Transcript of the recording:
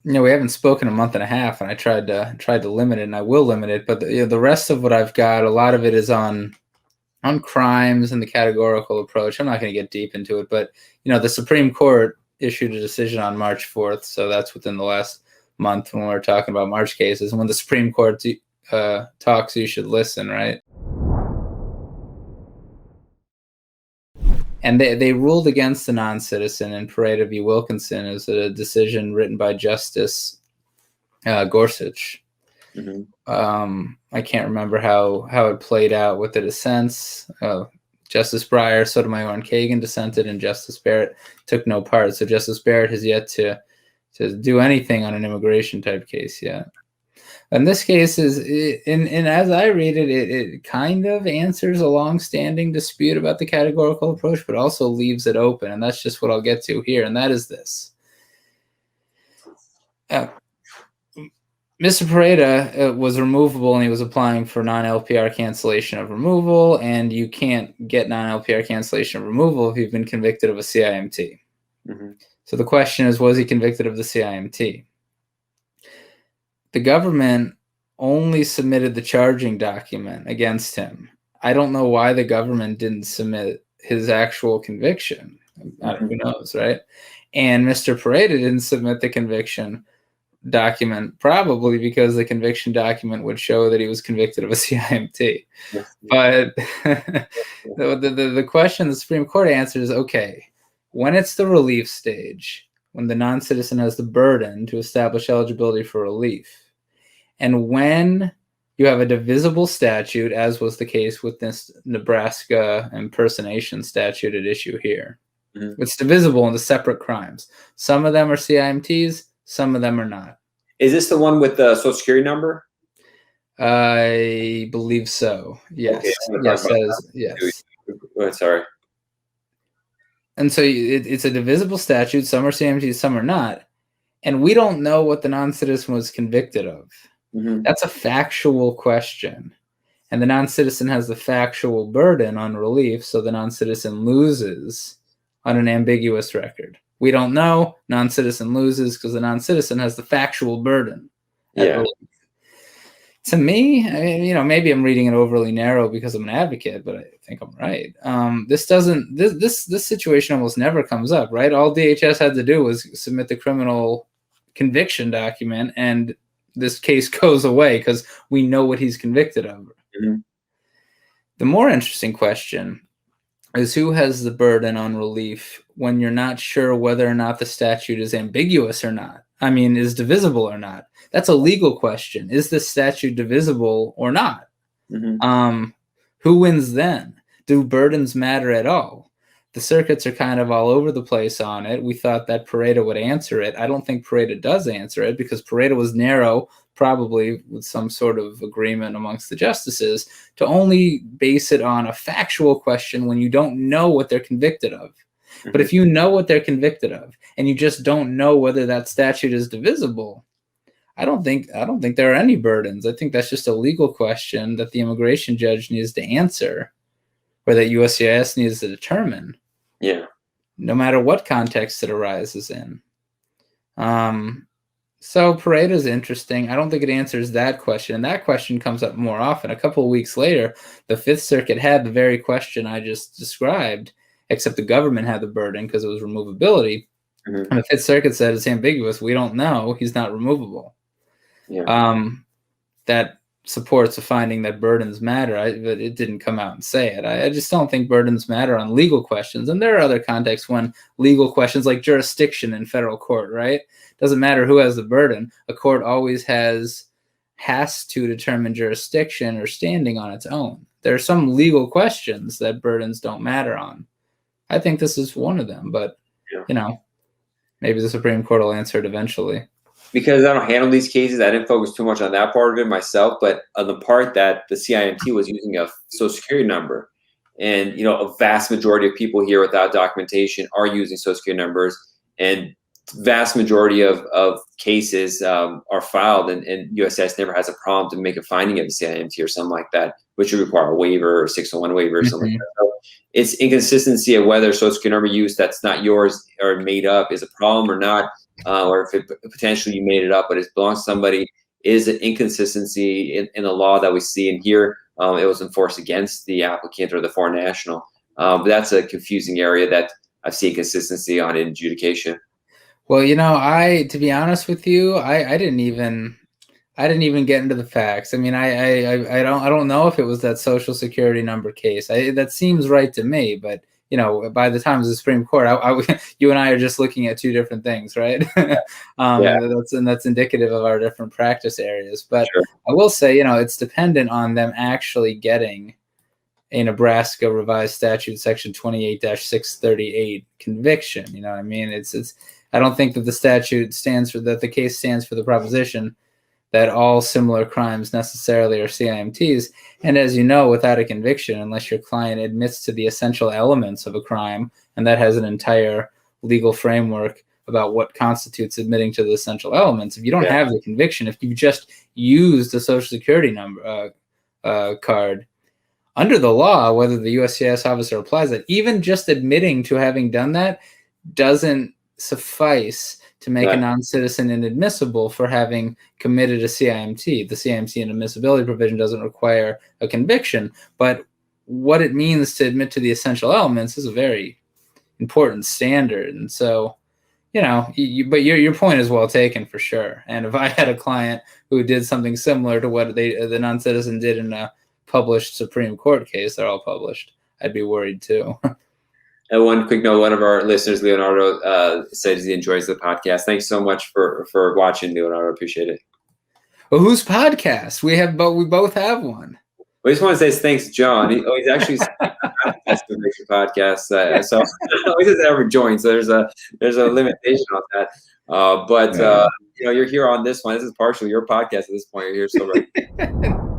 We haven't spoken a month and a half, and I tried to limit it, and I will limit it. But the rest of what I've got, a lot of it is on crimes and the categorical approach. I'm not going to get deep into it, but the Supreme Court issued a decision on March 4th, so that's within the last month when we're talking about March cases. And when the Supreme Court talks, you should listen, right? And they ruled against the non-citizen in Pareto v. Wilkinson. It was a decision written by Justice Gorsuch. Mm-hmm. I can't remember how it played out with the dissents. Justice Breyer, Sotomayor, and Kagan dissented, and Justice Barrett took no part. So Justice Barrett has yet to do anything on an immigration type case yet. And this case is, as I read it, it kind of answers a long-standing dispute about the categorical approach, but also leaves it open. And that's just what I'll get to here, and that is this. Mr. Pareto was removable, and he was applying for non-LPR cancellation of removal, and you can't get non-LPR cancellation of removal if you've been convicted of a CIMT. Mm-hmm. So the question is, was he convicted of the CIMT? The government only submitted the charging document against him. I don't know why the government didn't submit his actual conviction. Who knows, right? And Mr. Pareto didn't submit the conviction document, probably because the conviction document would show that he was convicted of a CIMT. But the question the Supreme Court answers is, okay, when it's the relief stage, when the non-citizen has the burden to establish eligibility for relief, and when you have a divisible statute, as was the case with this Nebraska impersonation statute at issue here, it's divisible into separate crimes. Some of them are CIMTs, some of them are not. Is this the one with the Social Security number? I believe so. Yes. Okay, yes. Oh, sorry. And so it's a divisible statute. Some are CIMTs, some are not. And we don't know what the non-citizen was convicted of. Mm-hmm. That's a factual question. And the non-citizen has the factual burden on relief, so the non-citizen loses on an ambiguous record. We don't know. Non-citizen loses because the non-citizen has the factual burden. Yeah. To me, I mean, maybe I'm reading it overly narrow because I'm an advocate, but I think I'm right. This situation almost never comes up, right? All DHS had to do was submit the criminal conviction document, and this case goes away because we know what he's convicted of. Mm-hmm. The more interesting question is, who has the burden on relief when you're not sure whether or not the statute is ambiguous or not? I mean, is divisible or not? That's a legal question. Is this statute divisible or not? Mm-hmm. Who wins then? Do burdens matter at all? The circuits are kind of all over the place on it. We thought that Pareto would answer it. I don't think Pareto does answer it because Pareto was narrow, probably with some sort of agreement amongst the justices, to only base it on a factual question when you don't know what they're convicted of. Mm-hmm. But if you know what they're convicted of and you just don't know whether that statute is divisible, I don't think there are any burdens. I think that's just a legal question that the immigration judge needs to answer, or that USCIS needs to determine. Yeah. No matter what context it arises in. So Pareto is interesting. I don't think it answers that question. And that question comes up more often. A couple of weeks later, the Fifth Circuit had the very question I just described, except the government had the burden because it was removability. Mm-hmm. And the Fifth Circuit said it's ambiguous. We don't know. He's not removable. Yeah. That supports a finding that burdens matter, but it didn't come out and say it. I just don't think burdens matter on legal questions. And there are other contexts when legal questions, like jurisdiction in federal court, right? Doesn't matter who has the burden. A court always has to determine jurisdiction or standing on its own. There are some legal questions that burdens don't matter on. I think this is one of them, but, maybe the Supreme Court will answer it eventually. Because I don't handle these cases, I didn't focus too much on that part of it myself, but on the part that the CIMT was using a Social Security number. And, a vast majority of people here without documentation are using Social Security numbers, and vast majority of cases are filed, and USCIS never has a problem to make a finding of the CIMT or something like that, which would require a waiver or 601 waiver or something like that. So it's inconsistency of whether Social Security number use that's not yours or made up is a problem or not. or if it potentially you made it up, but it belongs to somebody, is an inconsistency in the law that we see. And here, it was enforced against the applicant or the foreign national. But that's a confusing area that I've seen consistency on in adjudication. Well, to be honest with you, I didn't even get into the facts. I mean, I don't know if it was that Social Security number case. That seems right to me, but by the time of the Supreme Court, you and I are just looking at two different things, right? That's indicative of our different practice areas. But sure. I will say, it's dependent on them actually getting a Nebraska revised statute section 28-638 conviction. You know what I mean? It's I don't think that the statute the case stands for the proposition that all similar crimes necessarily are CIMTs. And as you know, without a conviction, unless your client admits to the essential elements of a crime, and that has an entire legal framework about what constitutes admitting to the essential elements, if you don't have the conviction, if you just used a Social Security number card, under the law, whether the USCIS officer applies it, even just admitting to having done that doesn't suffice to make a non-citizen inadmissible for having committed a CIMT. The CIMT inadmissibility provision doesn't require a conviction, but what it means to admit to the essential elements is a very important standard. And so, but your point is well taken for sure. And if I had a client who did something similar to what the non-citizen did in a published Supreme Court case, they're all published, I'd be worried too. And one quick note, one of our listeners, Leonardo, says he enjoys the podcast. Thanks so much for watching, Leonardo. Appreciate it. Well, whose podcast? We both have one. I just want to say thanks, John. He's actually a podcast, so he doesn't ever join. So there's a limitation on that. But you're here on this one. This is partially your podcast at this point. You're here, so right.